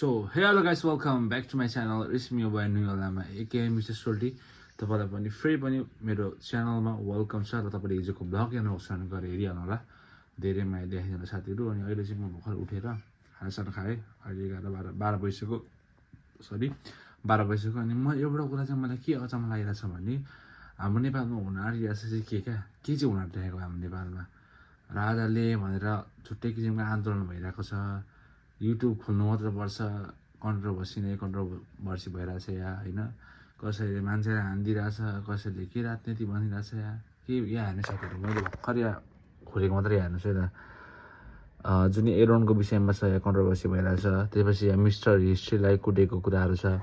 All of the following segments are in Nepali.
So, hey hello guys, welcome back to my channel. It's me boy New Lama, aka Mr. Solty. तपाईलाई पनि फेरि पनि मेरो च्यानलमा वेलकम छ र तपाईले हिजोको ब्लग हेर्नु सक्नु गरे हेरिहाल्नु होला। धेरै माया देखाइदिनु साथीहरु अनि अहिले चाहिँ म भर्खर उठेर खानासाना खाएँ। अहिले 12 बजिसक्यो। सरी 12 बजिसक्यो अनि म एउटा कुरा चाहिँ मलाई के अचम्म लागिरहेछ भने हाम्रो नेपालमा हुन आँटिरहेछ चाहिँ के चाहिँ हुन आँटिरहेको हाम्रो नेपालमा राजाले भनेर छुट्टै किसिमको आन्दोलन भइरहेको छ। युट्युब खोल्नु मात्र पर्छ, कन्ट्रोभर्सी भइरहेछ यहाँ हैन। कसैले मान्छेलाई हान्दिरहेछ, कसैले के राजनीति भनिरहेछ यहाँ के यहाँ हेर्नु साथीहरु मैले भर्खर यहाँ खोलेको मात्रै हेर्नुहोस् है त। जुन एरोनको विषयमा छ यहाँ कन्ट्रोभर्सी भइरहेछ। त्यसपछि यहाँ मिस्टर हिस्ट्रीलाई कुटेको कुराहरू छ।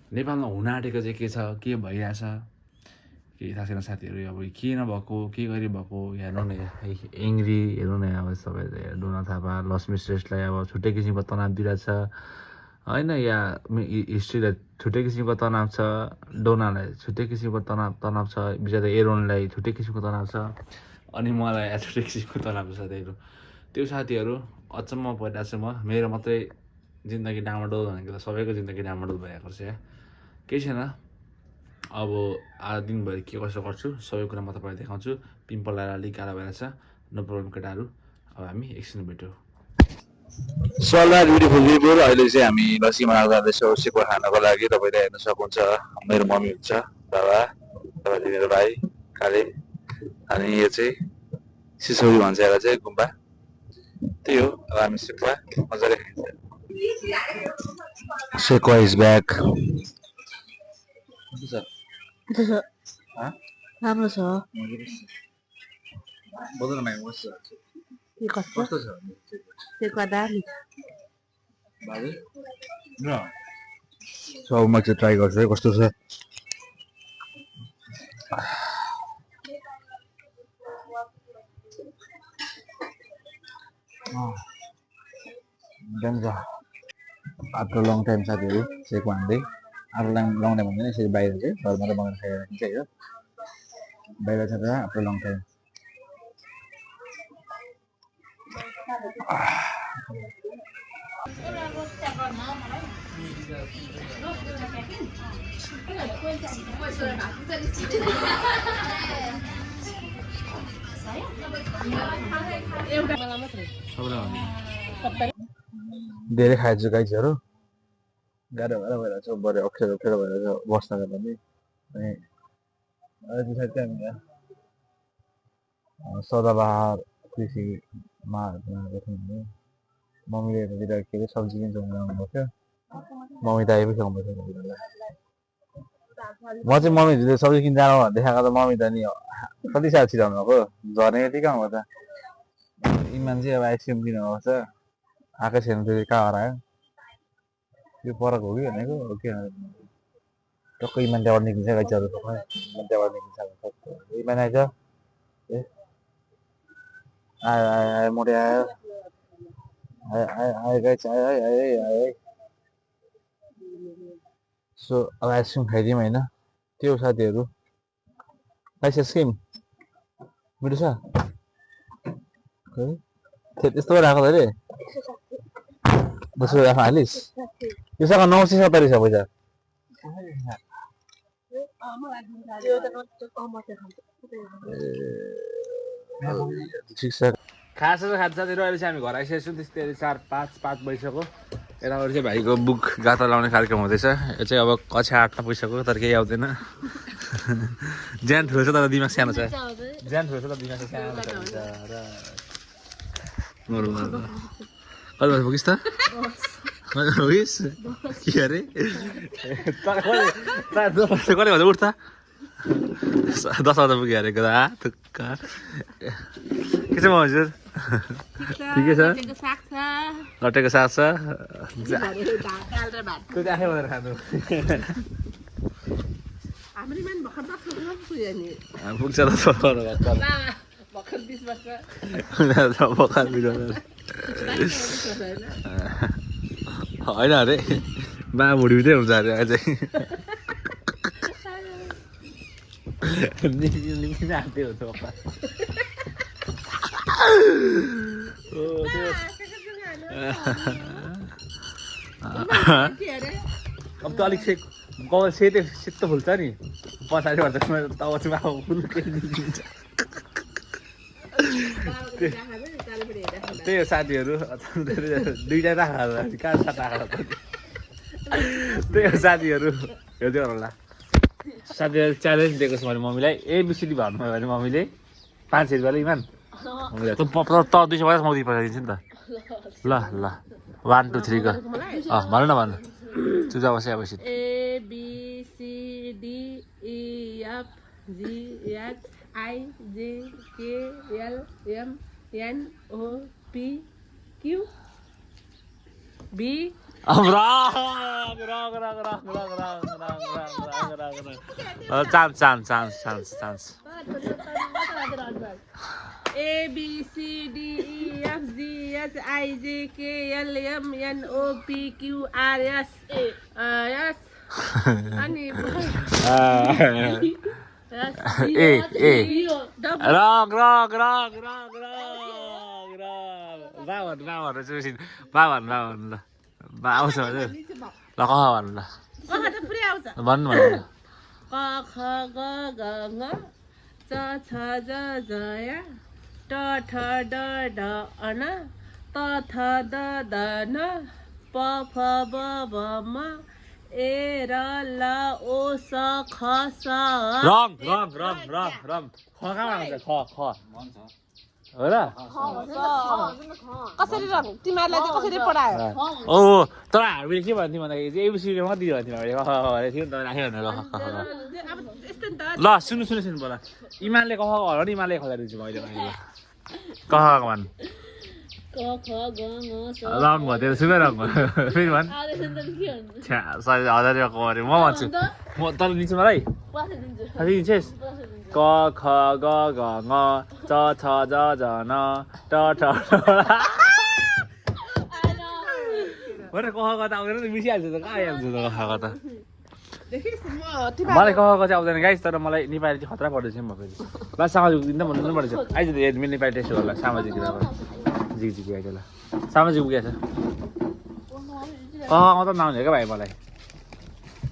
नेपालमा हुन आँटेको चाहिँ के छ, के भइरहेछ के थाहा छैन साथीहरु। अब के नभएको के गरी भएको हेर्नु न एङ्ग्री हेर्नु न अब सबै डोना थापा लक्ष्मी श्रेष्ठलाई अब छुट्टै किसिमको तनाव दिइरहेछ हैन। यहाँ हिस्ट्रीलाई छुट्टै किसिमको तनाव छ, डोनालाई छुट्टै किसिमको तनाव छ, बिचरा एरोनलाई छुट्टै किसिमको तनाव छ अनि मलाई छुट्टै किसिमको तनाव छ साथीहरु। त्यो साथीहरु अचम्म परिरहेछ म मेरो मात्रै जिन्दगी डामाडोल भनेको त सबैको जिन्दगी डामाडोल भइरहेको छ यहाँ केही छैन। अब आज दिनभरि के कसो गर्छु सबै कुरा म तपाईलाई देखाउँछु। पिम्पल आएर अलिक गाह्रो भइरहेछ, नो प्रब्लम केटाहरू। अब हामी एकछिन भेटौँ। सल्लाह ब्युटिफुल रिभ्यू। अहिले चाहिँ हामी लसीमा जाँदैछौँ सेको खानको लागि। तपाईँले हेर्न सक्नुहुन्छ मेरो मम्मी हुन्छ, बाबा, तपाईँले मेरो भाइ काले अनि यो चाहिँ सिसौरी भन्छ यसलाई चाहिँ गुम्बा। त्यही हो। अब हामी सेकुवा मजाले खाइन्छ। Sekuwa is back. राम्रो छ। बोल्नु न कस्तो छ? सेकुवा दामी सो म चाहिँ ट्राई गर्छु है कस्तो छ। आफ्टर लङ टाइम साथीहरू सेक भन्दै आफ्टर लङ टाइम भन्दैन यसरी बाहिर चाहिँ घरमा त बनाएर खाएर राखिन्छ होइन। बाहिर छ त आफ्टर लङ टाइम। धेरै खाएछु गाइजहरू, गाह्रो भइरहेछ बढी अप्ठ्यारो भइरहेछ बस्नको पनि। अनि अहिले चाहिँ हामी यहाँ सदाबहार कृषिमा बनाएको थियौँ भने मम्मीले यतातिर के अरे सब्जी किन्छ भनेर आउनुभएको थियो। मम्मी त आइपुग्यो म चाहिँ मम्मीले सब्जी किन्छ जानु देखाएको त मम्मी त नि कति साल छिराउनु भएको झर्ने यति कहाँ हो त। इमान चाहिँ अब आइसक्रिम किन्नु भएको छ आएकै छैन फेरि कहाँ हरायो। यो फरक हो कि भनेको हो कि टक्कै इमान त्यहाँबाट निक्लिन्छ गाइजहरू सबै इमान त्यहाँबाट निक्लिन्छ। इमान आइज आयो मोटे आयो आयो गाइज आयो। सो अब आइसक्रिम खाइदिउँ होइन। त्यो साथीहरू खाइस आइसक्रिम मिठो छ त्यस्तो राखेको त अरे बसेर राख्न हालिस्। योसँग 970 छ पैसा। ठिक छ खास साथीहरु अहिले चाहिँ हामी घर आइसकेको छौँ। त्यस्तै 4-5 बजिसक्यो। यताबाट चाहिँ भाइको बुक गाता लाउने कार्यक्रम हुँदैछ। यो चाहिँ अब कक्षा 8 पुगिसक्यो तर केही आउँदैन। ज्यान ठुलो छ तर दिमाग सानो छ। ज्यान ठुलो छ तर दिमाग सानो छ र कति बजी पुगिस् त? कति पुगिस् के अरे कहिले भन्छ उठ त 10 बजे पुग्यो अरे गदा तुक्का। के छ हजुर? ठिकै छ। लटेको साग छ त्यो चाहिँ आफै बनाएर खानु पुग्छ त होइन अरे बा भुडी भित्रै हुन्छ अरे अझै आँट्यो हो अब त अलिक कपाल सेतो फुल्छ नि पछाडिबाट तब चाहिँ अब फुल त्यही हो साथीहरू दुईटा राखा कहाँ राखा त्यही हो साथीहरू हेर्दै होला साथीहरू च्यालेन्ज दिएको छु मैले मम्मीलाई एबिसिडी भन्नुभयो भने मम्मीले 500 रुपियाँ इमान मम्मीलाई त 250 म पठाइदिन्छु नि त ल ल 1 2 3 go भन्नु न भन्नु चुजा बसे ABCD ABCDEFGHIJKLMNOPQ B chance ABCDEFGHIJKLMNOPQRS अनि आउँछ ल भन्नु ल भन्नु क ख ग घ ङ च छ ज झ य ट ठ ड ढ अन त थ द ध न प फ ब भ म ए र ल ओ स ख स रङ कहाँबाट आउँछ ख हो र कसरी रङ तिमीहरूलाई चाहिँ कसरी पढायो ओ तर हामीले के भन्थ्यौँ भन्दाखेरि चाहिँ एबिसिडी मात्रै भन्थ्यौँ हामीले थियो नि त राख्यो भनेर ल सुन्नु बोला इमानले कह होला नि इमानले खोलाइदिन्छु मैले कह भन् क ख ग ङ स रङ भयो तेरो सुकै रङ भयो फेरि भन् छ्या 1000 रुपियाँ कमाएर म भन्छु म तर दिन्छु मलाई साथी दिन्छेस् क ख ग घ ङ च छ ज झ न ट ठ भने कह त आउँदैन नि मिसिहाल्छ त कहाँ आइहाल्छ त कह त मलाई कह चाहिँ आउँदैन गाइस तर मलाई नेपाली चाहिँ खतरा पढ्दैछ म फेरि बस सामाजिक दिन त भन्नु पर्छ आइज त मेरो नेपाली टेस्ट होला सामाजिक झिकझिक आइज ल सामाजिक पुगेछ कह मात्र नआउने क्या भाइ मलाई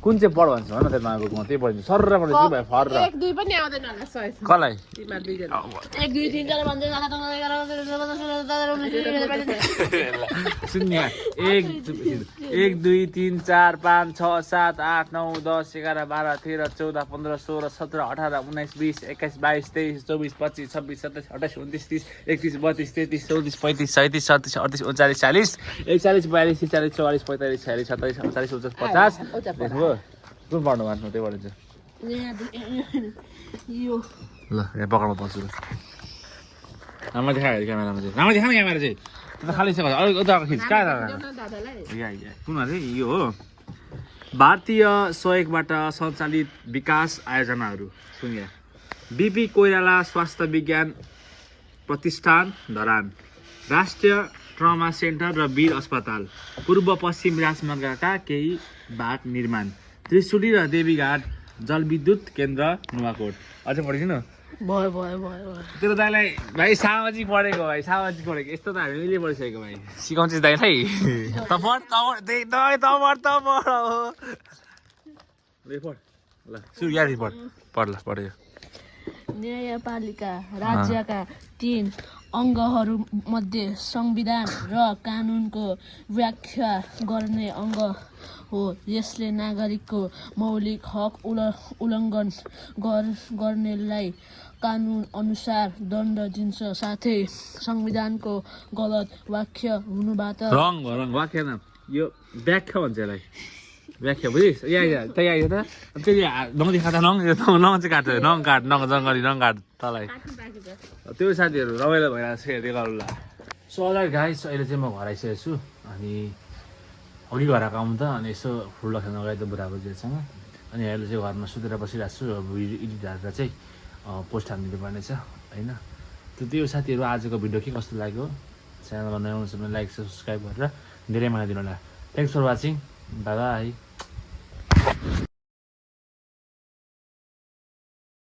कुन चाहिँ पढ भन्छ भन न त्यो नयाँ बुकमा त्यही पढिदिन्छु सरर पढिदिन्छु भाइ फर्र 1 2 पनि आउँदैन होला सय कसलाई तिमीहरू दुईजना 1 2 3 4 5 6 सुन्ने 1 2 3 4 5 6 7 8 9 10 11 12 13 14 15 16 17 18 19 20 21 22 23 24 25 26 27 28 29 30 31 32 33 34 35 37 38 39 40 41 42 43 44 45 46 47 48 49 50 कुन पढ्नु भन्नु त्यही पढिन्छ यो ल यहाँ पकडमा पर्छु ल राम्रो देखायो क्यामेरामा चाहिँ राम्रो देखाउनु क्यामेरा चाहिँ त्यो त खाली छ अलिक उता खिच कहाँ कुन अरे यो हो भारतीय सहयोगबाट सञ्चालित विकास आयोजनाहरू सुन्या बिपी कोइराला स्वास्थ्य विज्ञान प्रतिष्ठान धरान राष्ट्रिय ट्रमा सेन्टर र वीर अस्पताल पूर्व पश्चिम राजमार्गका केही भाग निर्माण त्रिशुली र देवीघाट जलविद्युत केन्द्र नुवाकोट अझै पढिदिनु भयो तेरो दाइलाई भाइ सामाजिक पढेको यस्तो त हामीले पढिसकेको भाइ सिकाउँछ दाइलाई ल सुरु याद पढ ल पढ्यो न्यायपालिका राज्यका 3 अङ्गहरूमध्ये संविधान र कानुनको व्याख्या गर्ने अङ्ग हो। यसले नागरिकको मौलिक हक उल्लङ्घन गर्नेलाई कानुन अनुसार दण्ड दिन्छ। साथै संविधानको गलत व्याख्या हुनुबाट व्याख्या न यो व्याख्या भन्छ यसलाई व्याख्या बुझिस् त्यही त त्यसले नङ खाता नङ चाहिँ काट्छ नङ जङ्गली नङ काट तँलाई त्यो साथीहरू रमाइलो भइरहेको छ हेर्दै गरौँ ल। सो अलर गाइस अहिले चाहिँ म घर आइसकेको छु अनि अघि घर आएको आउनु त अनि यसो फुल खेल्न गएँ त बुढाको जेसँग अनि अहिले चाहिँ घरमा सुतेर बसिरहेको छु अब भिडियो एडिट हालेर चाहिँ पोस्ट हालिदिनु पर्ने छ होइन। त्यो साथीहरू आजको भिडियो के कस्तो लाग्यो च्यानलमा नयाँ हुनुहुन्छ भने लाइक सब्सक्राइब गरेर धेरै माया दिनु होला। Thanks for watching bye by.